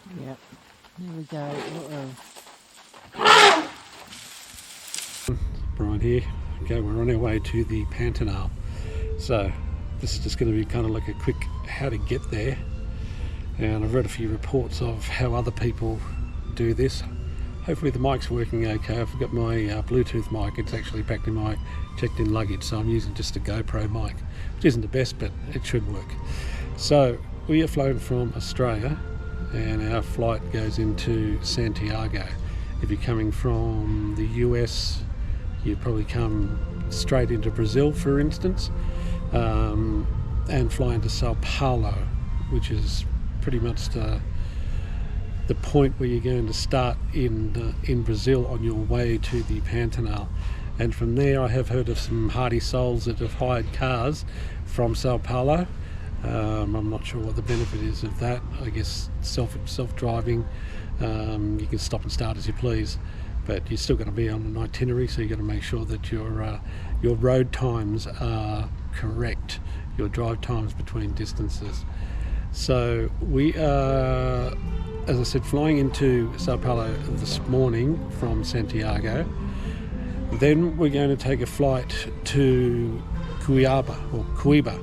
Yep. There we go. Brian here. Okay, we're on our way to the Pantanal. So this is just going to be kind of like a quick how to get there. And I've read a few reports of how other people do this. Hopefully the mic's working okay. I've got my Bluetooth mic. It's actually packed in my checked-in luggage, so I'm using just a GoPro mic, which isn't the best, but it should work. So we are flown from Australia, and our flight goes into Santiago. If you're coming from the US, you probably come straight into Brazil, for instance, and fly into Sao Paulo, which is pretty much the point where you're going to start in Brazil on your way to the Pantanal. And from there, I have heard of some hardy souls that have hired cars from Sao Paulo. I'm not sure what the benefit is of that. I guess self-driving. You can stop and start as you please, but you're still going to be on an itinerary, so you've got to make sure that your road times are correct, your drive times between distances. So we are, as I said, flying into Sao Paulo this morning from Santiago. Then we're going to take a flight to Cuiaba, or Cuiaba,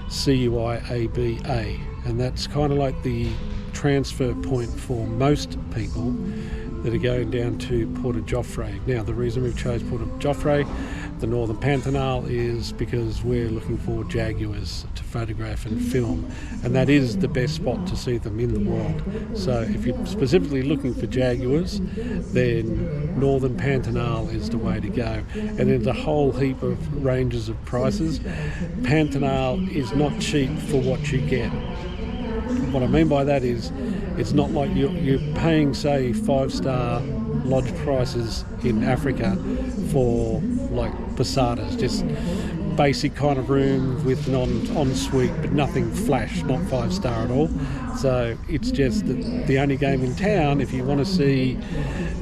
C-U-I-A-B-A, and that's kind of like the transfer point for most people that are going down to Porto Jofre. Now, the reason we've chose Porto Jofre, the northern Pantanal, is because we're looking for jaguars to photograph and film, and that is the best spot to see them in the world. So if you're specifically looking for jaguars, then northern Pantanal is the way to go. And there's a whole heap of ranges of prices. Pantanal is not cheap for what you get. What I mean by that is, it's not like you're paying, say, 5-star lodge prices in Africa for like posadas, just basic kind of room with an ensuite, but nothing flash, not 5-star at all. So it's just the only game in town, if you want to see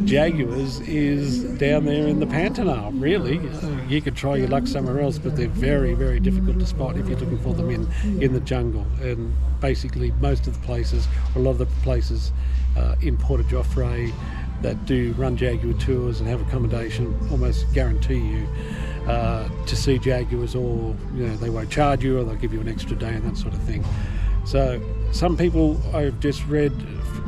jaguars, is down there in the Pantanal, really. You could try your luck somewhere else, but they're very, very difficult to spot if you're looking for them in the jungle. And basically most of the places, or a lot of the places in Porto Jofre that do run jaguar tours and have accommodation, almost guarantee you to see jaguars, or they won't charge you, or they'll give you an extra day and that sort of thing. So some people, I've just read,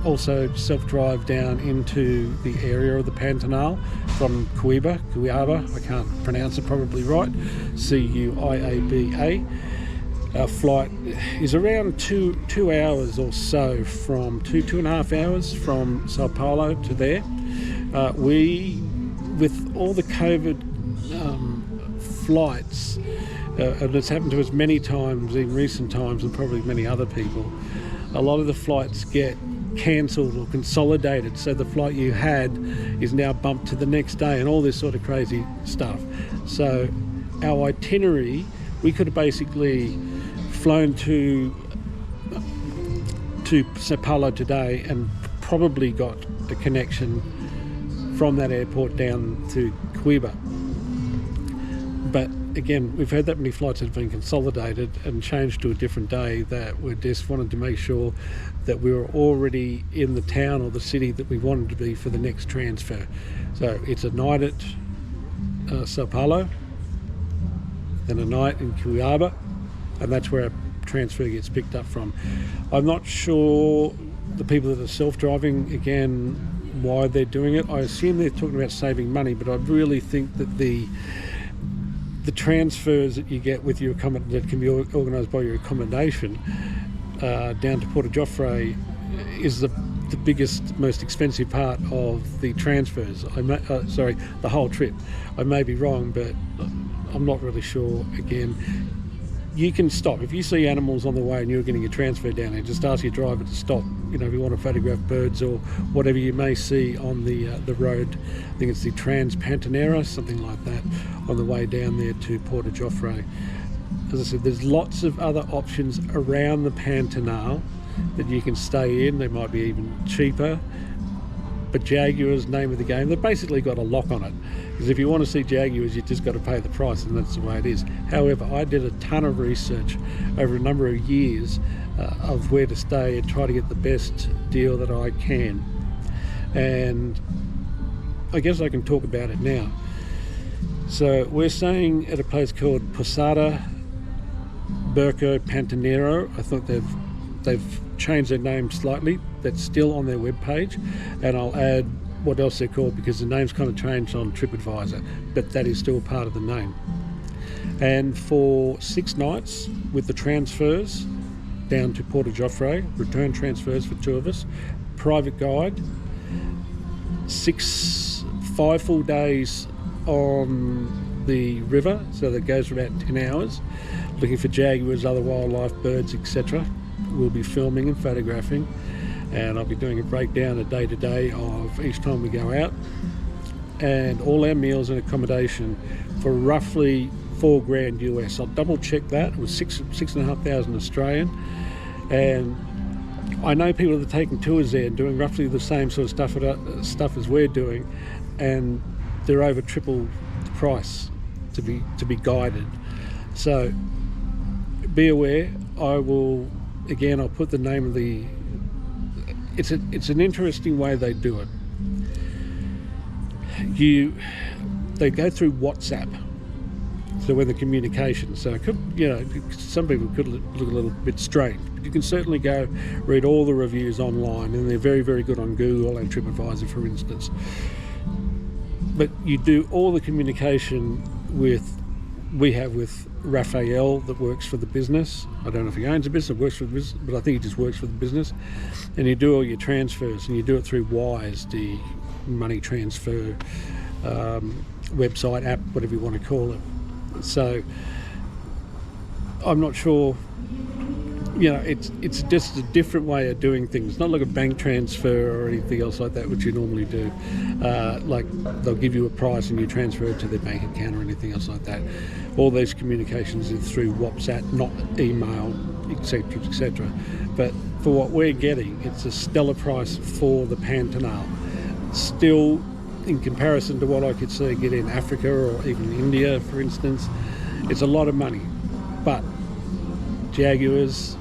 also self-drive down into the area of the Pantanal from Cuiaba, I can't pronounce it probably right, C-U-I-A-B-A. Our flight is around two hours or so, from two and a half hours from Sao Paulo to there. We, with all the COVID flights, and it's happened to us many times in recent times, and probably many other people, a lot of the flights get cancelled or consolidated, so the flight you had is now bumped to the next day, and all this sort of crazy stuff. So our itinerary, we could have basically flown to Sao Paulo today and probably got a connection from that airport down to Cuiaba. But again, we've had that many flights that have been consolidated and changed to a different day, that we just wanted to make sure that we were already in the town or the city that we wanted to be for the next transfer. So it's a night at Sao Paulo, then a night in Cuiaba, and that's where our transfer gets picked up from. I'm not sure the people that are self-driving, again, why they're doing it. I assume they're talking about saving money, but I really think that the transfers that you get with your that can be organised by your accommodation down to Porto Jofre is the biggest, most expensive part of the transfers. The whole trip. I may be wrong, but I'm not really sure. Again, you can stop. If you see animals on the way and you're getting a transfer down there, just ask your driver to stop. If you want to photograph birds or whatever you may see on the road. I think it's the Trans-Pantanera, something like that, on the way down there to Porto Jofre. As I said, there's lots of other options around the Pantanal that you can stay in. They might be even cheaper. But jaguars, name of the game, they've basically got a lock on it. Because if you want to see jaguars, you've just got to pay the price, and that's the way it is. However, I did a ton of research over a number of years of where to stay and try to get the best deal that I can. And I guess I can talk about it now. So we're staying at a place called Posada Burco Pantanero. I think they've changed their name slightly. That's still on their webpage, and I'll add what else they're called because the name's kind of changed on TripAdvisor, but that is still part of the name. And for 6 nights with the transfers down to Porto-Jofre, return transfers for 2 of us, private guide, 5 full days on the river, so that goes for about 10 hours, looking for jaguars, other wildlife, birds, etc. We'll be filming and photographing, and I'll be doing a breakdown, a day-to-day of each time we go out, and all our meals and accommodation for roughly $4,000 US. I'll double check that. It was 6,500 Australian, and I know people that are taking tours there and doing roughly the same sort of stuff as we're doing, and they're over triple the price to be guided. So be aware. I'll put the name of the. It's an interesting way they do it. They go through WhatsApp. So when the communication, so it could, some people could look a little bit strange. But you can certainly go read all the reviews online, and they're very, very good on Google and TripAdvisor, for instance. But you do all the communication we have with Raphael that works for the business. I don't know if he owns a business or works for the business, but I think he just works for the business. And you do all your transfers, and you do it through Wise, the money transfer website, app, whatever you want to call it. So I'm not sure, it's just a different way of doing things, not like a bank transfer or anything else like that, which you normally do. Like they'll give you a price and you transfer it to their bank account or anything else like that. All those communications are through WhatsApp, not email, etc., etc. But for what we're getting, it's a stellar price for the Pantanal. Still, in comparison to what I could see get in Africa or even India, for instance, it's a lot of money. But jaguars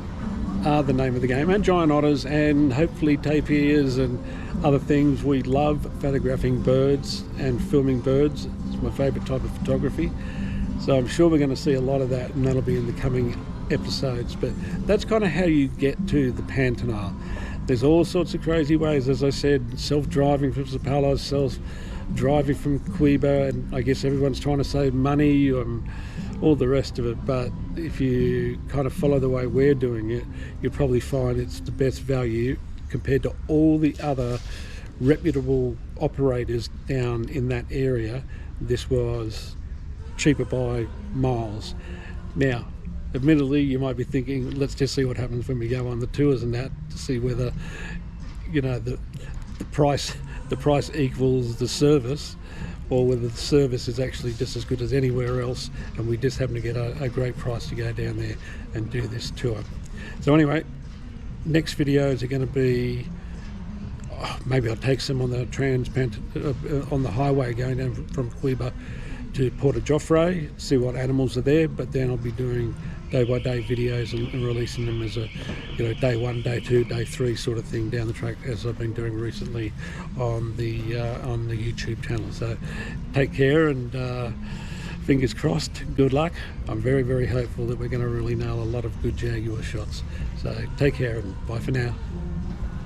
are the name of the game, and giant otters, and hopefully tapirs and other things. We love photographing birds and filming birds. It's my favourite type of photography. So I'm sure we're going to see a lot of that, and that'll be in the coming episodes. But that's kind of how you get to the Pantanal. There's all sorts of crazy ways, as I said, self-driving from Zapalas, self-driving from Cuiba, and I guess everyone's trying to save money and all the rest of it. But if you kind of follow the way we're doing it, you'll probably find it's the best value compared to all the other reputable operators down in that area. This was cheaper by miles. Now, admittedly, you might be thinking, let's just see what happens when we go on the tours and that, to see whether, the price equals the service, or whether the service is actually just as good as anywhere else, and we just happen to get a great price to go down there and do this tour. So anyway, next videos are going to be, maybe I'll take some on the on the highway going down from Cuiba to Porto-Jofre, see what animals are there, but then I'll be doing day-by-day videos and releasing them as a, day 1, day 2, day 3 sort of thing down the track, as I've been doing recently on the YouTube channel. So take care, and fingers crossed, good luck. I'm very, very hopeful that we're going to really nail a lot of good jaguar shots. So take care, and bye for now.